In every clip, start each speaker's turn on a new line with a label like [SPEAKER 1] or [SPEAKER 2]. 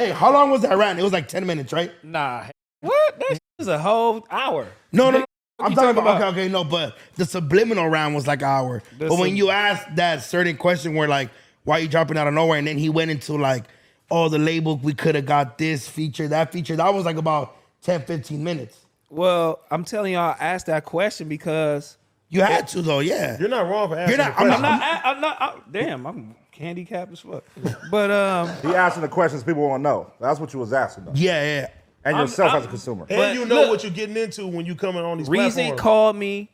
[SPEAKER 1] Hey, how long was that rant? It was like 10 minutes, right?
[SPEAKER 2] Nah. What? That was a whole hour.
[SPEAKER 1] No. I'm talking about, okay, no, but the subliminal round was like an hour. But when you asked that certain question where like, why you dropping out of nowhere? And then he went into like, oh, the label, we could have got this feature, that feature. That was like about 10, 15 minutes.
[SPEAKER 2] Well, I'm telling y'all, I asked that question because...
[SPEAKER 1] You had to though, yeah.
[SPEAKER 3] You're not wrong for asking the question.
[SPEAKER 2] I'm handicapped as fuck. But
[SPEAKER 4] he asking the questions people want to know. That's what you was asking though.
[SPEAKER 1] Yeah.
[SPEAKER 4] And yourself as a consumer.
[SPEAKER 3] And you know what you're getting into when you coming on these platforms.
[SPEAKER 2] Reason called me,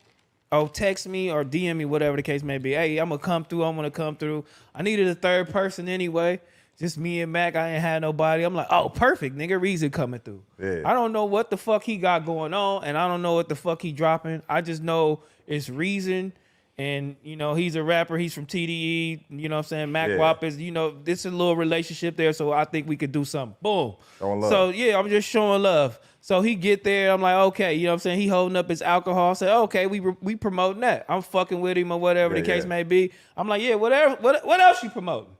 [SPEAKER 2] or text me, or DM me, whatever the case may be. Hey, I'm gonna come through. I'm gonna come through. I needed a third person anyway. Just me and Mac. I ain't had nobody. I'm like, oh, perfect, nigga. Reason coming through. Yeah. I don't know what the fuck he got going on, and I don't know what the fuck he dropping. I just know it's Reason. And, you know, he's a rapper. He's from TDE. You know what I'm saying? Mac Wop is, you know, this is a little relationship there. So I think we could do something. Boom. So, yeah, I'm just showing love. So he get there. I'm like, okay. You know what I'm saying? He holding up his alcohol. Say, okay, we promoting that. I'm fucking with him or whatever the case may be. I'm like, yeah, whatever. What else you promoting?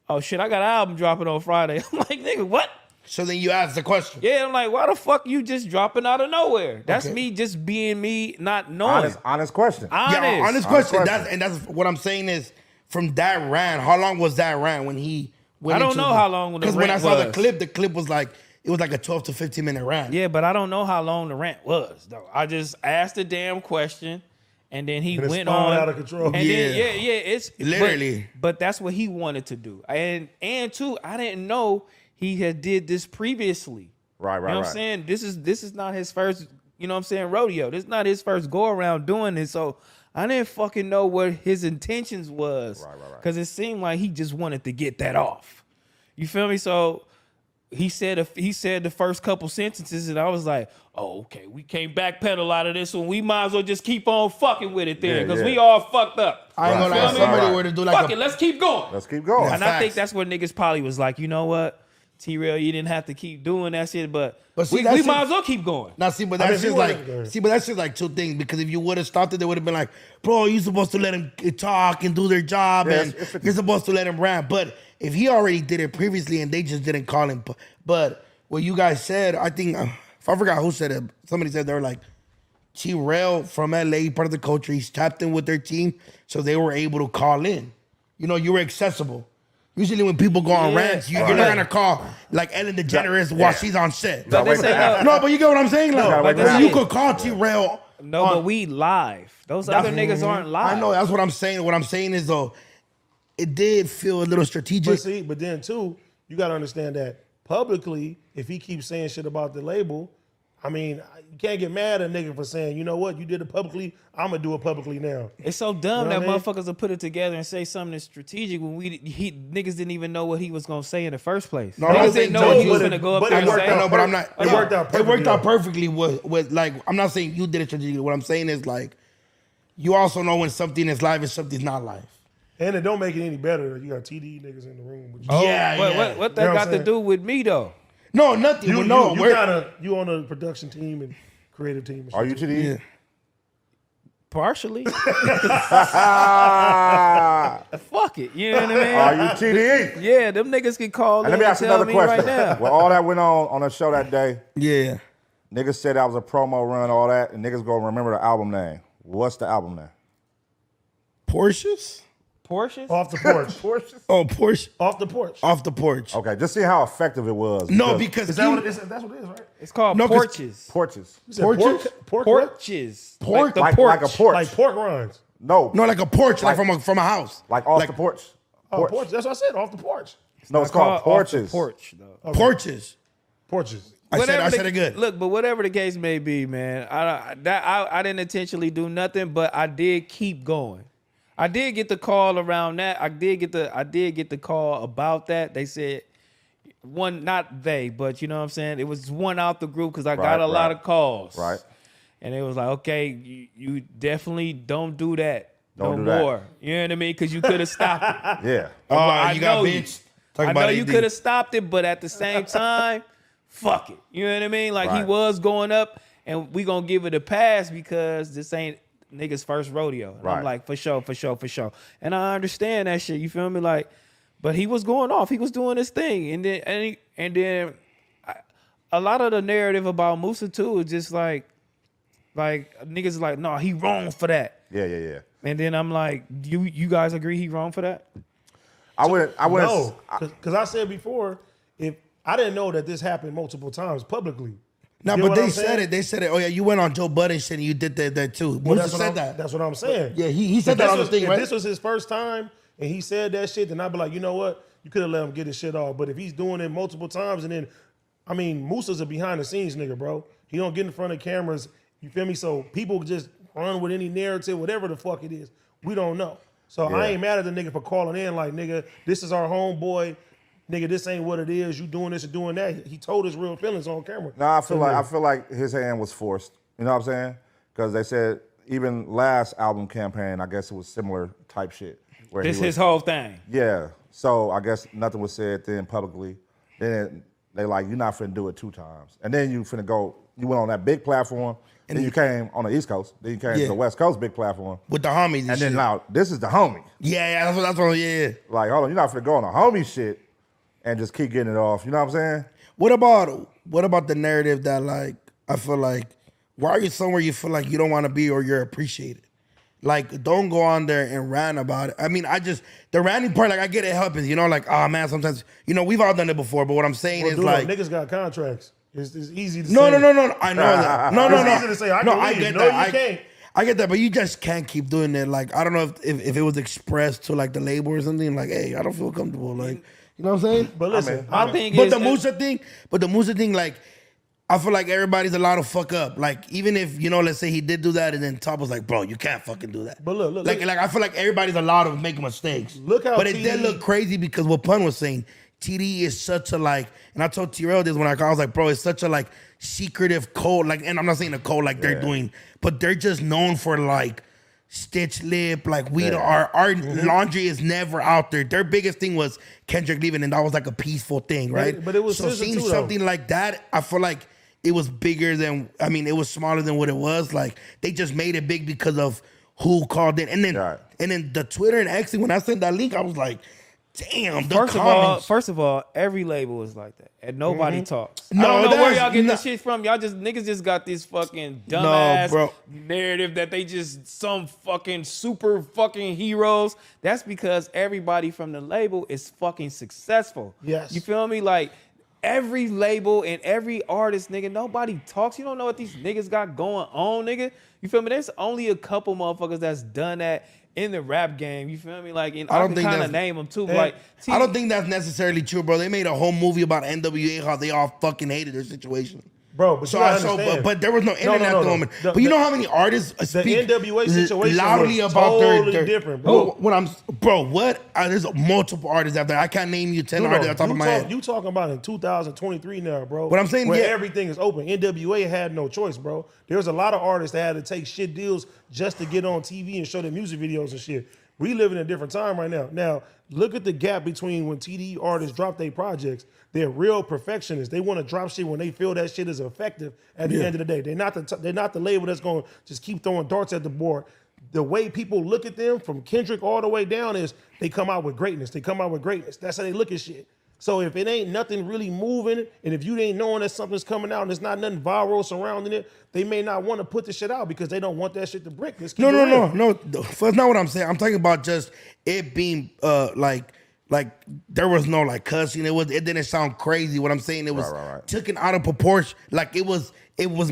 [SPEAKER 2] Oh, shit, I got an album dropping on Friday. I'm like, nigga, what?
[SPEAKER 1] So then you asked the question.
[SPEAKER 2] Yeah, I'm like, why the fuck you just dropping out of nowhere? That's me just being me, not knowing.
[SPEAKER 4] Honest question.
[SPEAKER 1] Honest question. That's what I'm saying is from that rant. How long was that rant when he went?
[SPEAKER 2] I don't know how long.
[SPEAKER 1] Because when I saw the clip was like it was like a 12 to 15 minute rant.
[SPEAKER 2] Yeah, but I don't know how long the rant was though. I just asked the damn question, and then he went on
[SPEAKER 3] out of control.
[SPEAKER 2] And then it's
[SPEAKER 1] literally.
[SPEAKER 2] But that's what he wanted to do, and too, I didn't know he had did this previously.
[SPEAKER 4] Right.
[SPEAKER 2] You know what I'm saying? This is not his first, you know what I'm saying, rodeo. This is not his first go around doing this. So I didn't fucking know what his intentions was. Right. Because it seemed like he just wanted to get that off. You feel me? So he said the first couple sentences, and I was like, oh, okay, we can't backpedal out of this one. We might as well just keep on fucking with it then, because we all fucked up.
[SPEAKER 1] I ain't gonna lie, somebody were to do like
[SPEAKER 2] fuck it, let's keep going.
[SPEAKER 4] Yeah,
[SPEAKER 2] and I think that's where niggas probably was like, you know what? T-Rell, you didn't have to keep doing that shit, but see, we might as well keep going.
[SPEAKER 1] Now, but that's just like two things. Because if you would have stopped it, they would have been like, bro, you're supposed to let him talk and do their job, and you're supposed to let him rap. But if he already did it previously and they just didn't call him, but what you guys said, I think, if I forgot who said it, somebody said they were like, T-Rell from LA, part of the culture, he's tapped in with their team, so they were able to call in. You know, you were accessible. Usually when people go on rants, you're not going to call like Ellen DeGeneres while she's on set.
[SPEAKER 2] But they say,
[SPEAKER 1] no, but you get what I'm saying? Like, you could call T-Rell.
[SPEAKER 2] No, but we live. Those other niggas aren't live.
[SPEAKER 1] I know, that's what I'm saying. What I'm saying is, though, it did feel a little strategic.
[SPEAKER 3] But then, too, you got to understand that publicly, if he keeps saying shit about the label, I mean, you can't get mad at a nigga for saying, you know what, you did it publicly, I'm going to do it publicly now.
[SPEAKER 2] It's so dumb that motherfuckers will put it together and say something that's strategic when niggas didn't even know what he was going to say in the first place.
[SPEAKER 1] No,
[SPEAKER 2] niggas didn't know what he was going to go up there and say.
[SPEAKER 1] No, but I'm not.
[SPEAKER 3] It worked out perfectly.
[SPEAKER 1] It worked out perfectly with like, I'm not saying you did it strategically. What I'm saying is like, you also know when something is live and something's not live. And
[SPEAKER 3] it don't make it any better. You got TD niggas in the room. With you.
[SPEAKER 2] What that got to do with me, though?
[SPEAKER 1] No, nothing.
[SPEAKER 3] You on a production team and creative team.
[SPEAKER 4] Are you TDE?
[SPEAKER 1] Yeah.
[SPEAKER 2] Partially. Fuck it. You know what I mean?
[SPEAKER 4] Are you TDE?
[SPEAKER 2] Yeah, them niggas can call
[SPEAKER 4] and let me ask another question.
[SPEAKER 2] Right now.
[SPEAKER 4] Well, all that went on the show that day.
[SPEAKER 1] Yeah.
[SPEAKER 4] Niggas said that was a promo run, all that, and niggas gonna remember the album name. What's the album name?
[SPEAKER 1] Porsches?
[SPEAKER 3] Off the porch.
[SPEAKER 4] Porsches?
[SPEAKER 1] Oh, Porsche.
[SPEAKER 3] Off the porch.
[SPEAKER 1] Off the porch.
[SPEAKER 4] Okay, just see how effective it was.
[SPEAKER 1] No, because
[SPEAKER 3] is that what it is? That's what it is, right?
[SPEAKER 2] It's called porches.
[SPEAKER 4] Porches.
[SPEAKER 1] Porches?
[SPEAKER 2] Porches.
[SPEAKER 1] Pork?
[SPEAKER 2] Like
[SPEAKER 4] a porch.
[SPEAKER 3] Like pork rinds.
[SPEAKER 4] No,
[SPEAKER 1] like a porch, like from a house.
[SPEAKER 4] Like off the porch.
[SPEAKER 3] Oh, porch. That's what I said, off the porch.
[SPEAKER 4] No, it's called porches.
[SPEAKER 2] Porch, though.
[SPEAKER 1] Okay. Porches. I said it good.
[SPEAKER 2] Look, but whatever the case may be, man, I didn't intentionally do nothing, but I did keep going. I did get the call around that. I did get the call about that. They said not they, but you know what I'm saying? It was one out the group because I got a lot of calls.
[SPEAKER 4] Right.
[SPEAKER 2] And it was like, okay, you definitely don't do that no
[SPEAKER 4] do
[SPEAKER 2] more.
[SPEAKER 4] That.
[SPEAKER 2] You know what I mean? Because you could have stopped it.
[SPEAKER 4] Yeah.
[SPEAKER 1] You got bitch.
[SPEAKER 2] I know you could have stopped it, but at the same time, fuck it. You know what I mean? Like he was going up, and we gonna give it a pass because this ain't niggas' first rodeo. And I'm like, for sure. And I understand that shit. You feel me? Like, But he was going off. He was doing his thing, and then a lot of the narrative about Musa too is just like niggas like, no, he wrong for that.
[SPEAKER 4] Yeah.
[SPEAKER 2] And then I'm like, you guys agree he wrong for that?
[SPEAKER 4] I went.
[SPEAKER 3] No, because I said before, if I didn't know that this happened multiple times publicly.
[SPEAKER 1] No, but they said it. They said it. Oh yeah, you went on Joe Budden shit and you did that too.
[SPEAKER 3] Well,
[SPEAKER 1] Musa said that.
[SPEAKER 3] That's what I'm saying.
[SPEAKER 1] Yeah, he said that on the thing,
[SPEAKER 3] if
[SPEAKER 1] right?
[SPEAKER 3] this was his first time and he said that shit, then I'd be like, you know what? You could have let him get his shit off. But if he's doing it multiple times, and then, I mean, Musa's a behind the scenes nigga, bro. He don't get in front of cameras. You feel me? So people just run with any narrative, whatever the fuck it is. We don't know. So I ain't mad at the nigga for calling in like, nigga, this is our homeboy. Nigga, this ain't what it is. You doing this and doing that. He told his real feelings on camera.
[SPEAKER 4] No, I feel like his hand was forced. You know what I'm saying? Because they said even last album campaign, I guess it was similar type shit. Where
[SPEAKER 2] This his whole thing.
[SPEAKER 4] Yeah. So I guess nothing was said then publicly. Then they like, you're not finna do it 2 times. And then you finna go, you went on that big platform, and then you came on the East Coast. Then you came to the West Coast big platform.
[SPEAKER 1] With the homies and
[SPEAKER 4] then
[SPEAKER 1] shit.
[SPEAKER 4] now, this is the homie.
[SPEAKER 1] Yeah, that's what, yeah.
[SPEAKER 4] Like, hold on, you're not finna go on the homie shit and just keep getting it off. You know what I'm saying?
[SPEAKER 1] What about the narrative that, like, I feel like, why are you somewhere you feel like you don't want to be or you're appreciated? Like, don't go on there and rant about it. I mean, the ranting part, like, I get it happens, you know, like, oh man, sometimes, you know, we've all done it before, but what I'm saying is like.
[SPEAKER 3] Niggas got contracts. It's easy to say.
[SPEAKER 1] No, I know that. No.
[SPEAKER 3] It's easy to say, I get that. You can't.
[SPEAKER 1] I get that, but you just can't keep doing it. Like, I don't know if it was expressed to, like, the label or something, like, hey, I don't feel comfortable, like, you know what I'm saying?
[SPEAKER 3] But listen,
[SPEAKER 1] the Musa thing, like, I feel like everybody's allowed to fuck up. Like, even if, you know, let's say he did do that, and then Top was like, bro, you can't fucking do that.
[SPEAKER 3] But look.
[SPEAKER 1] Like I feel like everybody's allowed to make mistakes.
[SPEAKER 3] Look how
[SPEAKER 1] But it did look crazy because what Pun was saying, TD is such a, like, and I told T-Rell this when I was like, bro, it's such a, like, secretive code. Like, and I'm not saying a code like they're doing, but they're just known for, like, stitch lip, like our laundry is never out there. Their biggest thing was Kendrick leaving, and that was like a peaceful thing, right?
[SPEAKER 3] But it was
[SPEAKER 1] so seeing something like that, I feel like it was bigger than, I mean, it was smaller than what it was. Like, they just made it big because of who called in. And then the Twitter and X, when I sent that link, I was like, damn,
[SPEAKER 2] First of all, every label is like that. And nobody talks.
[SPEAKER 1] No,
[SPEAKER 2] I don't know where y'all get this shit from. Niggas just got this fucking dumbass narrative that they just some fucking super fucking heroes. That's because everybody from the label is fucking successful.
[SPEAKER 3] Yes.
[SPEAKER 2] You feel me? Like, every label and every artist, nigga, nobody talks. You don't know what these niggas got going on, nigga. You feel me? There's only a couple motherfuckers that's done that in the rap game. You feel me? Like, and I can kind of name them too. Like,
[SPEAKER 1] I don't think that's necessarily true, bro. They made a whole movie about NWA, how they all fucking hated their situation.
[SPEAKER 3] Bro, but
[SPEAKER 1] but there was no internet at the moment. But you know how many artists speak
[SPEAKER 3] the NWA situation
[SPEAKER 1] loudly
[SPEAKER 3] was
[SPEAKER 1] about
[SPEAKER 3] totally different, bro.
[SPEAKER 1] There's multiple artists out there. I can't name you 10 artists off the top of my head.
[SPEAKER 3] You talking about in 2023 now, bro.
[SPEAKER 1] What I'm saying,
[SPEAKER 3] where everything is open. NWA had no choice, bro. There's a lot of artists that had to take shit deals just to get on TV and show their music videos and shit. We live in a different time right now. Now, look at the gap between when TD artists drop their projects. They're real perfectionists. They want to drop shit when they feel that shit is effective at the end of the day. They're not the label that's going to just keep throwing darts at the board. The way people look at them from Kendrick all the way down is they come out with greatness. That's how they look at shit. So if it ain't nothing really moving, and if you ain't knowing that something's coming out and there's not nothing viral surrounding it, they may not want to put the shit out because they don't want that shit to break.
[SPEAKER 1] No. That's not what I'm saying. I'm talking about just it being like there was no like cussing. It didn't sound crazy. What I'm saying, it was taken out of proportion. Like it was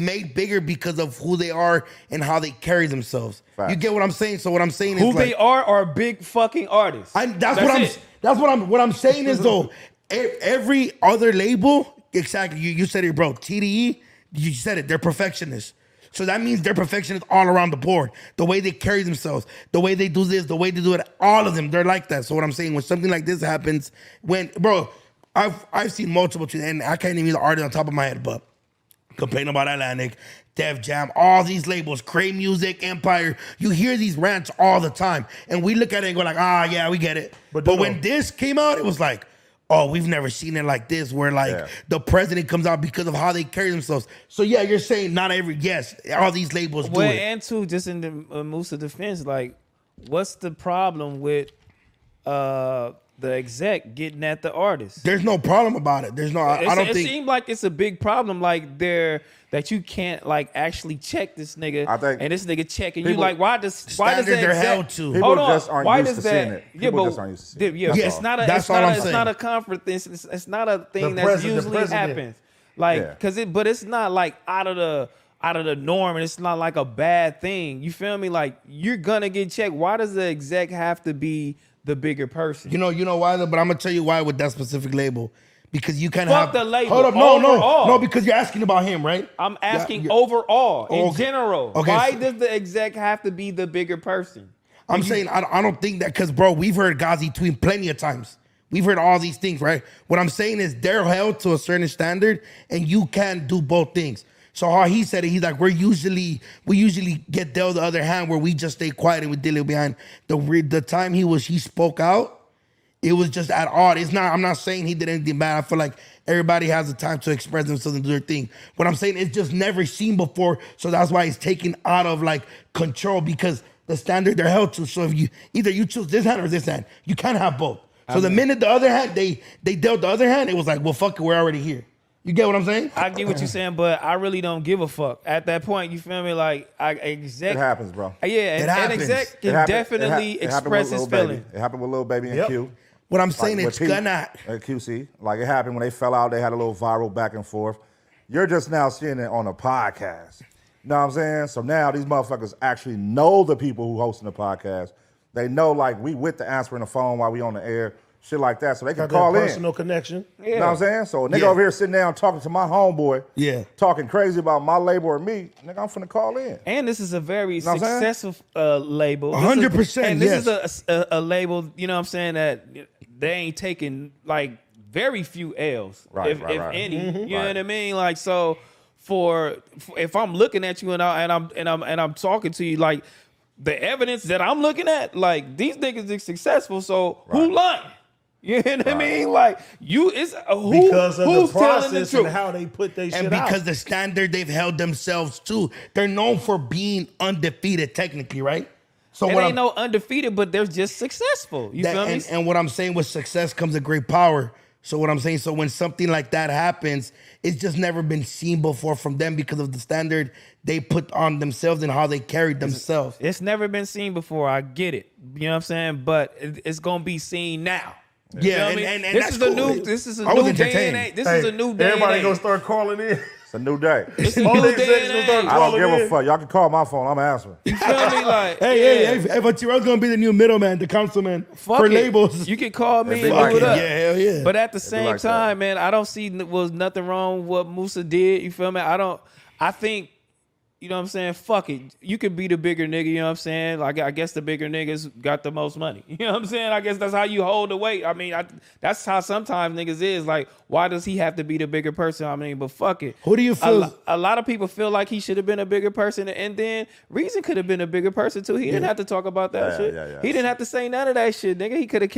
[SPEAKER 1] made bigger because of who they are and how they carry themselves. Right. You get what I'm saying? So what I'm saying is
[SPEAKER 2] who they are big fucking artists.
[SPEAKER 1] What I'm saying is though, every other label, exactly. You said it, bro. TDE, you said it. They're perfectionists. So that means they're perfectionists all around the board. The way they carry themselves, the way they do this, the way they do it, all of them, they're like that. So what I'm saying, when something like this happens, I've seen multiple, and I can't even use the artist on top of my head, but complain about Atlantic, Def Jam, all these labels, Cray Music, Empire, you hear these rants all the time. And we look at it and go like, yeah, we get it. But when this came out, it was like, oh, we've never seen it like this, where the president comes out because of how they carry themselves. So yeah, you're saying not every, all these labels do it.
[SPEAKER 2] And two, just in the Musa defense, like, what's the problem with the exec getting at the artist.
[SPEAKER 1] There's no problem about it. There's no. I don't think.
[SPEAKER 2] It seems like it's a big problem. Like that you can't like actually check this nigga.
[SPEAKER 4] I think
[SPEAKER 2] and this nigga checking
[SPEAKER 4] people,
[SPEAKER 2] you. Like why does the
[SPEAKER 1] they're held to?
[SPEAKER 4] People
[SPEAKER 2] hold on.
[SPEAKER 4] just aren't
[SPEAKER 2] Why
[SPEAKER 4] used
[SPEAKER 2] does
[SPEAKER 4] to
[SPEAKER 2] that?
[SPEAKER 4] seeing it.
[SPEAKER 2] Yeah,
[SPEAKER 4] People
[SPEAKER 2] but
[SPEAKER 4] just aren't used to seeing it.
[SPEAKER 2] yeah,
[SPEAKER 1] That's
[SPEAKER 2] it's not a.
[SPEAKER 1] That's
[SPEAKER 2] It's
[SPEAKER 1] all
[SPEAKER 2] not.
[SPEAKER 1] I'm
[SPEAKER 2] It's
[SPEAKER 1] saying.
[SPEAKER 2] not a conference. It's not a thing
[SPEAKER 3] The
[SPEAKER 2] that's
[SPEAKER 3] president-
[SPEAKER 2] usually happens. Like but it's not like out of the norm, and it's not like a bad thing. You feel me? Like you're gonna get checked. Why does the exec have to be the bigger person?
[SPEAKER 1] You know why though? But I'm gonna tell you why with that specific label. Because you kind of
[SPEAKER 2] Fuck
[SPEAKER 1] have
[SPEAKER 2] the label.
[SPEAKER 1] Hold up,
[SPEAKER 2] Overall.
[SPEAKER 1] no, because you're asking about him, right?
[SPEAKER 2] I'm asking
[SPEAKER 1] Yeah,
[SPEAKER 2] overall, in
[SPEAKER 1] Okay.
[SPEAKER 2] general.
[SPEAKER 1] Okay,
[SPEAKER 2] Why
[SPEAKER 1] so-
[SPEAKER 2] does the exec have to be the bigger person?
[SPEAKER 1] I'm saying I don't think that because bro, we've heard Ghazi tweet plenty of times. We've heard all these things, right? What I'm saying is they're held to a certain standard, and you can't do both things. So how he said it, he's like, we usually get dealt the other hand where we just stay quiet and we deal it behind the time he spoke out. It was just at odd. It's not. I'm not saying he did anything bad. I feel like everybody has the time to express themselves and do their thing. What I'm saying is just never seen before. So that's why it's taken out of like control because the standard they're held to. So if you either you choose this hand or this hand, you can't have both. So the minute the other hand they dealt the other hand, it was like, well, fuck it, we're already here. You get what I'm saying?
[SPEAKER 2] I get what you're saying, but I really don't give a fuck. At that point, you feel me? Like, exec.
[SPEAKER 4] It happens, bro.
[SPEAKER 2] Yeah,
[SPEAKER 1] It
[SPEAKER 2] and
[SPEAKER 1] happens.
[SPEAKER 2] exec can
[SPEAKER 4] It happened-
[SPEAKER 2] definitely
[SPEAKER 4] it happened
[SPEAKER 2] express
[SPEAKER 4] with
[SPEAKER 2] his
[SPEAKER 4] Lil Baby.
[SPEAKER 2] feeling.
[SPEAKER 4] It happened with Lil Baby and
[SPEAKER 2] Yep.
[SPEAKER 4] Q.
[SPEAKER 1] What I'm saying
[SPEAKER 4] Like,
[SPEAKER 1] it's
[SPEAKER 4] with Pete
[SPEAKER 1] gonna.
[SPEAKER 4] at QC. Like it happened when they fell out. They had a little viral back and forth. You're just now seeing it on a podcast. You know what I'm saying? So now these motherfuckers actually know the people who hosting the podcast. They know like we with the answering the phone while we on the air, shit like that. So they can
[SPEAKER 3] Got
[SPEAKER 4] call
[SPEAKER 3] that
[SPEAKER 4] in.
[SPEAKER 3] personal connection.
[SPEAKER 4] You know what I'm saying? So a nigga
[SPEAKER 1] Yeah.
[SPEAKER 4] over here sitting down talking to my homeboy, talking crazy about my label or me, nigga, I'm finna call in.
[SPEAKER 2] And this is a very
[SPEAKER 4] Know what I'm saying?
[SPEAKER 2] successful label.
[SPEAKER 1] 100%,
[SPEAKER 2] And this
[SPEAKER 1] yes.
[SPEAKER 2] is a label, you know what I'm saying, that they ain't taking like very few L's,
[SPEAKER 4] Right,
[SPEAKER 2] if
[SPEAKER 4] right.
[SPEAKER 2] any. You know
[SPEAKER 4] Right.
[SPEAKER 2] what I mean? Like so for if I'm looking at you and I'm talking to you, like the evidence that I'm looking at, like these niggas is successful, so who lying? You know what I mean? Like it's who,
[SPEAKER 3] Because of
[SPEAKER 2] who's
[SPEAKER 3] the
[SPEAKER 2] telling the
[SPEAKER 3] process
[SPEAKER 2] truth?
[SPEAKER 3] and how they put their shit
[SPEAKER 1] And
[SPEAKER 3] out.
[SPEAKER 1] because the standard they've held themselves to, they're known for being undefeated technically, right? So
[SPEAKER 2] It
[SPEAKER 1] what
[SPEAKER 2] ain't
[SPEAKER 1] I'm,
[SPEAKER 2] no undefeated, but they're just successful. You
[SPEAKER 1] that-
[SPEAKER 2] feel me?
[SPEAKER 1] and what I'm saying with success comes a great power. So what I'm saying, so when something like that happens, it's just never been seen before from them because of the standard they put on themselves and how they carried themselves.
[SPEAKER 2] It's never been seen before. I get it. You know what I'm saying? But it's gonna be seen now. You
[SPEAKER 1] Yeah,
[SPEAKER 2] feel me?
[SPEAKER 1] and
[SPEAKER 2] this
[SPEAKER 1] that's
[SPEAKER 2] is a
[SPEAKER 1] cool.
[SPEAKER 2] new. This is a
[SPEAKER 1] I was
[SPEAKER 2] new day
[SPEAKER 1] entertained.
[SPEAKER 2] and age. This is a new day and
[SPEAKER 3] Everybody
[SPEAKER 2] age.
[SPEAKER 3] gonna start calling in.
[SPEAKER 4] It's a new day.
[SPEAKER 2] It's a
[SPEAKER 3] All
[SPEAKER 2] new
[SPEAKER 3] these
[SPEAKER 2] day
[SPEAKER 3] execs
[SPEAKER 2] and
[SPEAKER 3] gonna start
[SPEAKER 2] age.
[SPEAKER 4] I don't
[SPEAKER 3] calling
[SPEAKER 4] give a
[SPEAKER 3] in.
[SPEAKER 4] fuck. Y'all can call my phone. I'm answering.
[SPEAKER 2] You feel me? Like
[SPEAKER 1] Hey, but T-Rell's gonna be the new middleman, the councilman
[SPEAKER 2] fuck
[SPEAKER 1] for
[SPEAKER 2] it.
[SPEAKER 1] labels.
[SPEAKER 2] You can call me
[SPEAKER 4] It'd be
[SPEAKER 2] and
[SPEAKER 4] like
[SPEAKER 2] do it
[SPEAKER 4] that.
[SPEAKER 2] up.
[SPEAKER 1] Yeah, hell yeah.
[SPEAKER 2] But at the same
[SPEAKER 4] like that.
[SPEAKER 2] time, man, I don't see was nothing wrong with what Musa did. You feel me? I think, you know what I'm saying? Fuck it. You could be the bigger nigga, you know what I'm saying? Like, I guess the bigger niggas got the most money. You know what I'm saying? I guess that's how you hold the weight. I mean, that's how sometimes niggas is. Like, why does he have to be the bigger person? I mean, but fuck it.
[SPEAKER 1] Who do you feel?
[SPEAKER 2] A lot of people feel like he should have been a bigger person, and then Reason could have been a bigger person too. He didn't have to talk about that shit.
[SPEAKER 4] yeah.
[SPEAKER 2] He didn't have to say none of that shit, nigga. He could have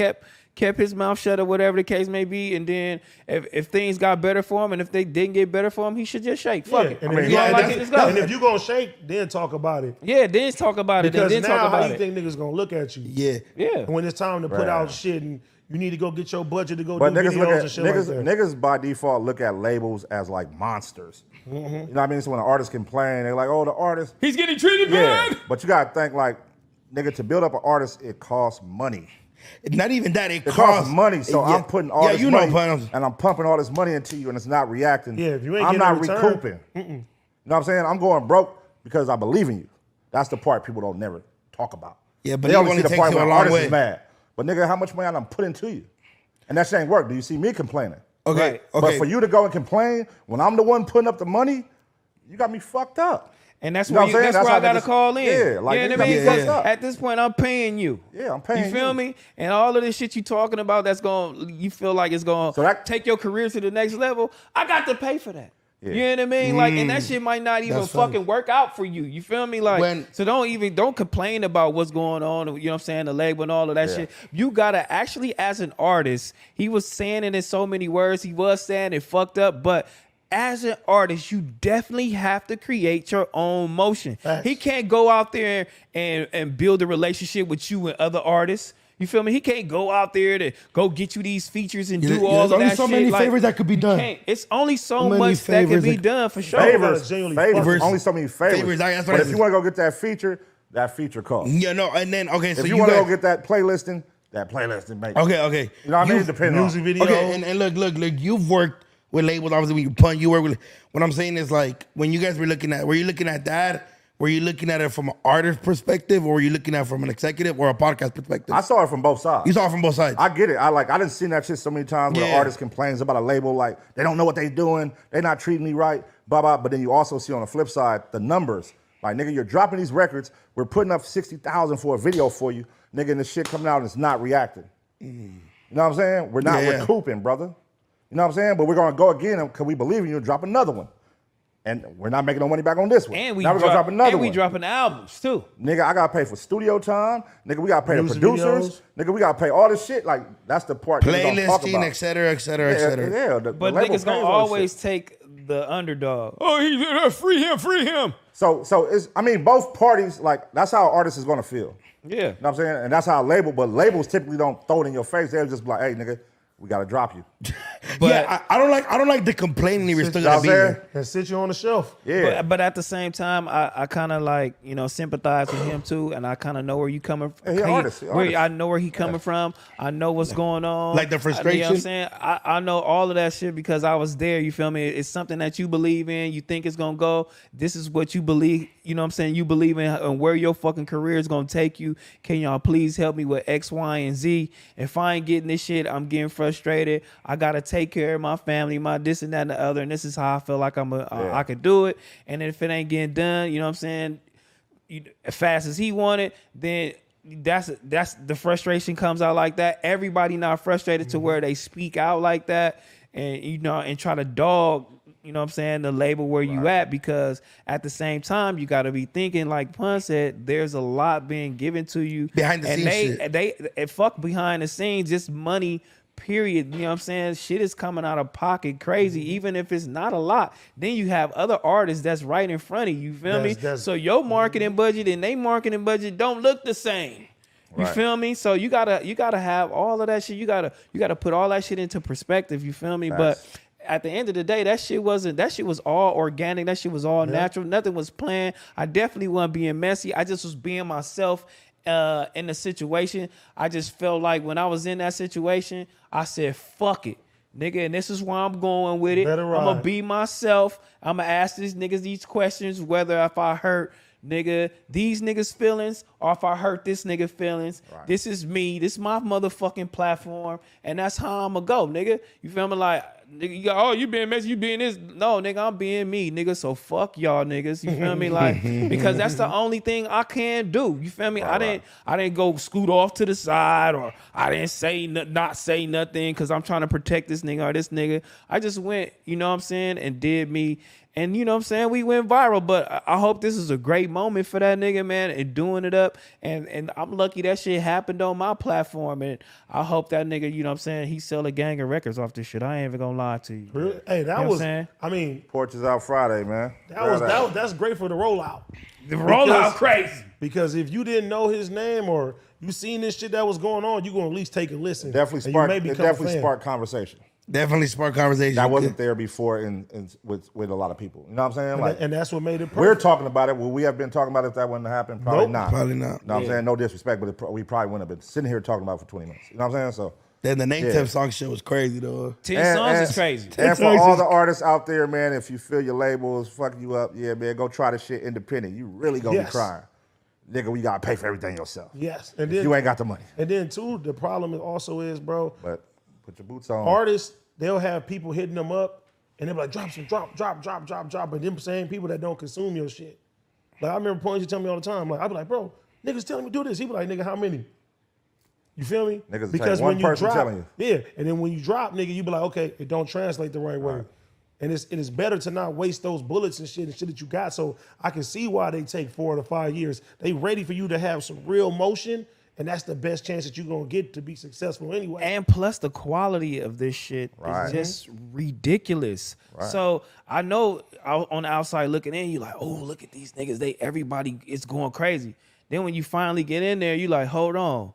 [SPEAKER 2] kept his mouth shut or whatever the case may be, and then if things got better for him, and if they didn't get better for him, he should just shake. Fuck it.
[SPEAKER 3] And
[SPEAKER 2] If
[SPEAKER 3] if
[SPEAKER 2] you
[SPEAKER 3] you-
[SPEAKER 2] don't like it, just go.
[SPEAKER 3] And if you gonna shake, then talk about it.
[SPEAKER 2] Yeah, then talk about it.
[SPEAKER 3] Because
[SPEAKER 2] And then
[SPEAKER 3] now,
[SPEAKER 2] talk
[SPEAKER 3] how
[SPEAKER 2] about
[SPEAKER 3] you
[SPEAKER 2] it.
[SPEAKER 3] think niggas gonna look at you?
[SPEAKER 1] Yeah.
[SPEAKER 2] Yeah.
[SPEAKER 3] And when it's time to put
[SPEAKER 4] Right.
[SPEAKER 3] out shit and you need to go get your budget to go
[SPEAKER 4] But
[SPEAKER 3] do
[SPEAKER 4] niggas
[SPEAKER 3] videos
[SPEAKER 4] look at
[SPEAKER 3] and shit
[SPEAKER 4] niggas,
[SPEAKER 3] like that.
[SPEAKER 4] niggas by default look at labels as like monsters. You know what I mean? So when an artist complain, they're like, "Oh, the artist."
[SPEAKER 2] He's getting treated
[SPEAKER 4] Yeah,
[SPEAKER 2] bad.
[SPEAKER 4] but you gotta think like, nigga, to build up an artist, it costs money.
[SPEAKER 1] Not even that.
[SPEAKER 4] It costs money, so
[SPEAKER 1] Yeah.
[SPEAKER 4] I'm putting all this
[SPEAKER 1] you know,
[SPEAKER 4] money,
[SPEAKER 1] but
[SPEAKER 4] and I'm pumping all this money into you, and it's not reacting.
[SPEAKER 3] Yeah, if you ain't
[SPEAKER 4] I'm not
[SPEAKER 3] getting a return,
[SPEAKER 4] recouping. You know what I'm saying? I'm going broke because I believe in you. That's the part people don't never talk about.
[SPEAKER 1] Yeah, but
[SPEAKER 4] they
[SPEAKER 1] it
[SPEAKER 4] only
[SPEAKER 1] only
[SPEAKER 4] see the
[SPEAKER 1] takes
[SPEAKER 4] part
[SPEAKER 1] you
[SPEAKER 4] where
[SPEAKER 1] a
[SPEAKER 4] an
[SPEAKER 1] long
[SPEAKER 4] artist
[SPEAKER 1] way.
[SPEAKER 4] is mad. But nigga, how much money I done put into you? And that shit ain't work. Do you see me complaining?
[SPEAKER 1] Okay,
[SPEAKER 2] Right.
[SPEAKER 1] okay.
[SPEAKER 4] But for you to go and complain when I'm the one putting up the money, you got me fucked up.
[SPEAKER 2] And that's
[SPEAKER 4] You know
[SPEAKER 2] where
[SPEAKER 4] what I'm saying?
[SPEAKER 2] that's
[SPEAKER 4] That's
[SPEAKER 2] where I
[SPEAKER 4] how
[SPEAKER 2] gotta
[SPEAKER 4] niggas-
[SPEAKER 2] call in.
[SPEAKER 4] Yeah, like,
[SPEAKER 2] you know
[SPEAKER 4] niggas
[SPEAKER 2] what I mean?
[SPEAKER 1] got me
[SPEAKER 2] Because
[SPEAKER 1] fucked up.
[SPEAKER 2] at this point, I'm paying you.
[SPEAKER 4] Yeah, I'm paying
[SPEAKER 2] You feel
[SPEAKER 4] you.
[SPEAKER 2] me? And all of this shit you talking about, that's going. You feel like it's going
[SPEAKER 4] So
[SPEAKER 2] to
[SPEAKER 4] that-
[SPEAKER 2] take your career to the next level. I got to pay for that.
[SPEAKER 4] Yeah.
[SPEAKER 2] You know what I mean? Like, and that shit might not even
[SPEAKER 1] That's
[SPEAKER 2] fucking
[SPEAKER 1] funny.
[SPEAKER 2] work out for you. You feel me? Like, so don't complain about what's going on. You know what I'm saying? The label and all of that
[SPEAKER 4] Yeah.
[SPEAKER 2] shit. You gotta actually, as an artist, he was saying it in so many words. He was saying it fucked up, but as an artist, you definitely have to create your own motion.
[SPEAKER 3] Facts.
[SPEAKER 2] He can't go out there and build a relationship with you and other artists. You feel me? He can't go out there to go get you these features and do all of that
[SPEAKER 1] There's only so many
[SPEAKER 2] shit.
[SPEAKER 1] favors that could be done.
[SPEAKER 2] It's only so much that can be done for sure.
[SPEAKER 4] Favors,
[SPEAKER 3] Genuinely
[SPEAKER 4] only so many favors. But if you want to go get that feature costs.
[SPEAKER 1] Yeah, no, and then okay, so
[SPEAKER 4] if you want to go get that playlisting makes.
[SPEAKER 1] Okay.
[SPEAKER 4] You know what I mean? Depending on
[SPEAKER 3] music video.
[SPEAKER 1] Okay, and look, you've worked with labels. Obviously, when you pun, you work with. What I'm saying is like when you guys were looking at, were you looking at that? Were you looking at it from an artist perspective, or were you looking at it from an executive or a podcast perspective?
[SPEAKER 4] I saw it from both sides.
[SPEAKER 1] You saw it from both sides.
[SPEAKER 4] I get it. I didn't see that shit so many times where the artist complains about a label, like they don't know what they doing, they not treating me right, blah blah. But then you also see on the flip side the numbers. Like nigga, you're dropping these records. We're putting up 60,000 for a video for you, nigga, and the shit coming out and it's not reacting. You know what I'm saying? We're not recouping, brother. You know what I'm saying? But we're gonna go again because we believe in you and drop another one. And we're not making no money back on this one.
[SPEAKER 2] And
[SPEAKER 4] now we're gonna drop another one.
[SPEAKER 2] And we dropping albums too.
[SPEAKER 4] Nigga, I gotta pay for studio time. Nigga, we gotta pay the producers. Nigga, we gotta pay all this shit. Like that's the part.
[SPEAKER 1] Playlisting, et cetera, et cetera, et cetera.
[SPEAKER 4] Yeah,
[SPEAKER 2] but niggas gonna always take the underdog. Oh, he's free him.
[SPEAKER 4] So it's, I mean, both parties, like that's how an artist is gonna feel.
[SPEAKER 2] Yeah.
[SPEAKER 4] You know what I'm saying? And that's how but labels typically don't throw it in your face. They'll just be like, hey, nigga, we gotta drop you.
[SPEAKER 1] But yeah, I don't like the complaining. You're still gonna be there
[SPEAKER 3] and sit you on the shelf.
[SPEAKER 4] Yeah.
[SPEAKER 2] But at the same time, I kind of like sympathize with him too, and I kind of know where you coming from.
[SPEAKER 4] Yeah, artist.
[SPEAKER 2] I know where he coming from. I know what's going on.
[SPEAKER 1] Like the frustration.
[SPEAKER 2] You know what I'm saying? I know all of that shit because I was there. You feel me? It's something that you believe in. You think it's gonna go. This is what you believe. You know what I'm saying? You believe in and where your fucking career is gonna take you. Can y'all please help me with X, Y, and Z? If I ain't getting this shit, I'm getting frustrated. I gotta take care of my family, my this and that and the other, and this is how I feel like I could do it. And if it ain't getting done, you know what I'm saying, as fast as he wanted, then that's the frustration comes out like that. Everybody not frustrated to where they speak out like that, and and try to dog. You know what I'm saying? The label where you at, because at the same time, you got to be thinking, like Pun said, there's a lot being given to you.
[SPEAKER 1] Behind the scenes shit.
[SPEAKER 2] They fuck behind the scenes, just money, period. You know what I'm saying? Shit is coming out of pocket crazy, even if it's not a lot. Then you have other artists that's right in front of you. You feel me? So your marketing budget and they marketing budget don't look the same. You feel me? So you gotta have all of that shit. You gotta put all that shit into perspective. You feel me? But at the end of the day, that shit was all organic. That shit was all natural. Nothing was planned. I definitely wasn't being messy. I just was being myself in the situation. I just felt like when I was in that situation, I said, fuck it, nigga. And this is where I'm going with it. I'm going to be myself. I'm going to ask these niggas these questions, whether if I hurt nigga these niggas feelings or if I hurt this nigga feelings. This is me. This is my motherfucking platform. And that's how I'm going to go, nigga. You feel me? Like, nigga, you being messy, you being this. No, nigga, I'm being me, nigga. So fuck y'all niggas. You feel me? Like, because that's the only thing I can do. You feel me? I didn't go scoot off to the side, or I didn't not say nothing because I'm trying to protect this nigga or this nigga. I just went, you know what I'm saying, and did me. And you know what I'm saying? We went viral, but I hope this is a great moment for that nigga, man, and doing it up. And I'm lucky that shit happened on my platform. And I hope that nigga, you know what I'm saying, he sell a gang of records off this shit. I ain't even gonna lie to you.
[SPEAKER 3] Really? Hey, that was, I mean.
[SPEAKER 4] Porch is out Friday, man.
[SPEAKER 3] That's great for the rollout.
[SPEAKER 2] The rollout crazy.
[SPEAKER 3] Because if you didn't know his name or you seen this shit that was going on, you gonna at least take a listen.
[SPEAKER 4] It definitely sparked conversation.
[SPEAKER 1] Definitely spark conversation.
[SPEAKER 4] That wasn't there before with a lot of people. You know what I'm saying?
[SPEAKER 3] And that's what made it perfect.
[SPEAKER 4] We're talking about it. Would we have been talking about it if that wouldn't have happened? Probably not.
[SPEAKER 1] Probably not.
[SPEAKER 4] You know what I'm saying? No disrespect, but we probably wouldn't have been sitting here talking about it for 20 minutes. You know what I'm saying? So
[SPEAKER 1] then the Nate Temp song shit was crazy, though.
[SPEAKER 2] 10 songs is crazy.
[SPEAKER 4] And for all the artists out there, man, if you feel your labels fucking you up, yeah, man, go try this shit independent. You really gonna be crying. Nigga, we gotta pay for everything yourself.
[SPEAKER 3] Yes. And then
[SPEAKER 4] you ain't got the money.
[SPEAKER 3] And then too, the problem also is, bro.
[SPEAKER 4] But put your boots on.
[SPEAKER 3] Artists, they'll have people hitting them up and they'll be like, drop. But them same people that don't consume your shit. Like I remember Point, you tell me all the time, like, I'd be like, bro, niggas telling me do this. He'd be like, nigga, how many? You feel me?
[SPEAKER 4] Niggas
[SPEAKER 3] because
[SPEAKER 4] one
[SPEAKER 3] when you
[SPEAKER 4] person
[SPEAKER 3] drop,
[SPEAKER 4] telling you.
[SPEAKER 3] Yeah, and then when you drop, nigga, you be like, okay, it don't translate the right way. And it is better to not waste those bullets and shit that you got. So I can see why they take 4 to 5 years. They ready for you to have some real motion, and that's the best chance that you're gonna get to be successful anyway.
[SPEAKER 2] And plus the quality of this shit is just ridiculous. So I know on the outside looking in, you're like, oh, look at these niggas. Everybody is going crazy. Then when you finally get in there, you like, hold on.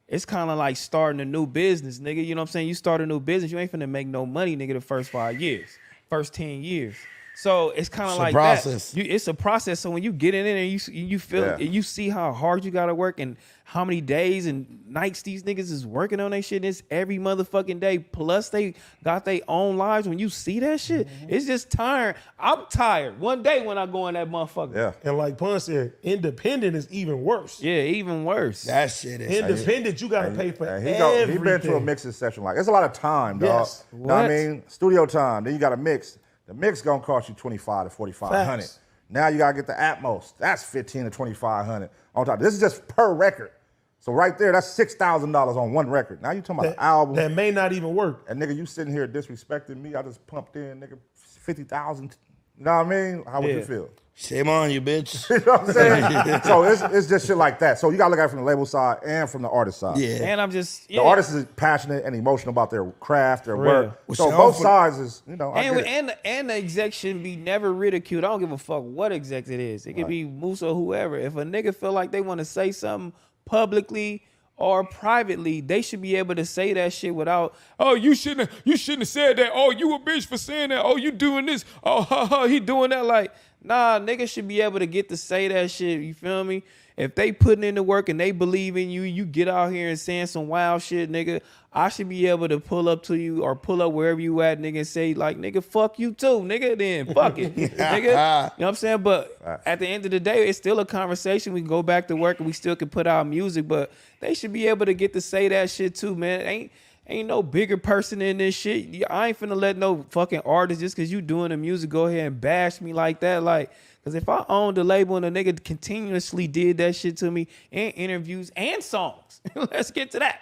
[SPEAKER 2] it's kind of like starting a new business, nigga. You know what I'm saying? You start a new business, you ain't finna make no money, nigga, the first 5 years, first 10 years. So it's kind of like
[SPEAKER 1] process.
[SPEAKER 2] that. It's a process. So when you get in there and you feel and you see how hard you gotta work and how many days and nights these niggas is working on their shit, it's every motherfucking day. Plus they got their own lives. When you see that shit, it's just tiring. I'm tired one day when I go in that motherfucker.
[SPEAKER 4] Yeah.
[SPEAKER 3] And like Pun said, independent is even worse.
[SPEAKER 2] Yeah, even worse.
[SPEAKER 1] That shit is
[SPEAKER 3] Independent, you gotta pay for everything.
[SPEAKER 4] He been to a mixing session. Like, it's a lot of time, dog.
[SPEAKER 3] Yes.
[SPEAKER 4] You know what I mean? Studio time. Then you got to mix. The mix gonna cost you $2,500 to $4,500. Now you gotta get the Atmos. That's $1,500 to $2,500 on top. This is just per record. So right there, that's $6,000 on one record. Now you talking about an album
[SPEAKER 3] that may not even work.
[SPEAKER 4] And nigga, you sitting here disrespecting me. I just pumped in, nigga, 50,000. You know what I mean? How would you feel?
[SPEAKER 1] Shame on you, bitch.
[SPEAKER 4] You know what I'm saying? So it's just shit like that. So you gotta look at it from the label side and from the artist side.
[SPEAKER 1] Yeah.
[SPEAKER 2] And I'm just
[SPEAKER 4] The artist is passionate and emotional about their craft, their work.
[SPEAKER 1] Well,
[SPEAKER 4] So both sides is, you know,
[SPEAKER 2] and the exec shouldn't be never ridiculed. I don't give a fuck what exec it is. It could be Moose or whoever. If a nigga feel like they want to say something publicly or privately, they should be able to say that shit without, oh, you shouldn't have said that. Oh, you a bitch for saying that. Oh, you doing this. Oh, ha, ha, he doing that. Like, nah, niggas should be able to get to say that shit. You feel me? If they putting in the work and they believe in you, you get out here and saying some wild shit, nigga, I should be able to pull up to you or pull up wherever you at, nigga, and say, like, nigga, fuck you too, nigga, then fuck it, nigga. You know what I'm saying? But at the end of the day, it's still a conversation. We can go back to work and we still can put out music, but they should be able to get to say that shit too, man. Ain't no bigger person in this shit. I ain't finna let no fucking artist, just because you doing the music, go ahead and bash me like that. Like, because if I owned the label and a nigga continuously did that shit to me in interviews and songs, let's get to that.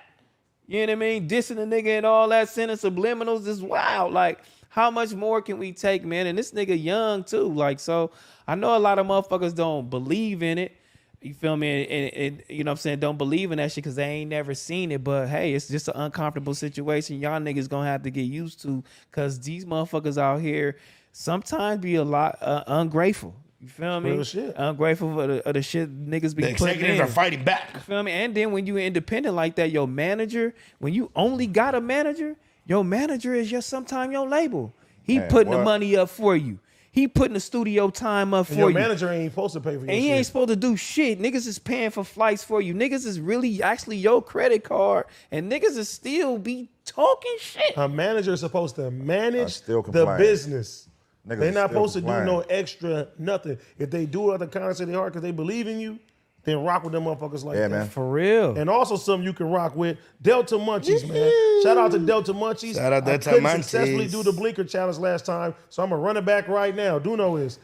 [SPEAKER 2] You know what I mean? Dissing the nigga and all that, sending subliminals is wild. Like, how much more can we take, man? And this nigga young too. Like, so I know a lot of motherfuckers don't believe in it. You feel me? And you know what I'm saying? Don't believe in that shit because they ain't never seen it. But hey, it's just an uncomfortable situation y'all niggas gonna have to get used to, because these motherfuckers out here sometimes be a lot ungrateful. You feel me?
[SPEAKER 3] Real shit.
[SPEAKER 2] Ungrateful for the shit niggas be
[SPEAKER 1] The
[SPEAKER 2] putting
[SPEAKER 1] executives
[SPEAKER 2] in.
[SPEAKER 1] are fighting back.
[SPEAKER 2] You feel me? And then when you independent like that, your manager, when you only got a manager, your manager is just sometime your label. He putting the money up for you. He putting the studio time up for
[SPEAKER 3] Your
[SPEAKER 2] you.
[SPEAKER 3] manager ain't supposed to pay for your
[SPEAKER 2] And he
[SPEAKER 3] shit.
[SPEAKER 2] ain't supposed to do shit. Niggas is paying for flights for you. Niggas is really actually your credit card. And niggas is still be talking shit.
[SPEAKER 3] A manager is supposed to manage
[SPEAKER 4] still
[SPEAKER 3] the
[SPEAKER 4] complain.
[SPEAKER 3] business.
[SPEAKER 4] Niggas
[SPEAKER 3] They're not
[SPEAKER 4] still
[SPEAKER 3] supposed to do
[SPEAKER 4] complain.
[SPEAKER 3] no extra nothing. If they do it out the kindness of their heart because they believe in you, then rock with them motherfuckers like that.
[SPEAKER 4] man.
[SPEAKER 2] For real.
[SPEAKER 3] And also something you can rock with, Delta Munchies, man. Shout out to Delta Munchies.
[SPEAKER 1] Shout out Delta
[SPEAKER 3] I couldn't
[SPEAKER 1] Munchies.
[SPEAKER 3] successfully do the blinker challenge last time, so I'm going to run it back right now. Duno is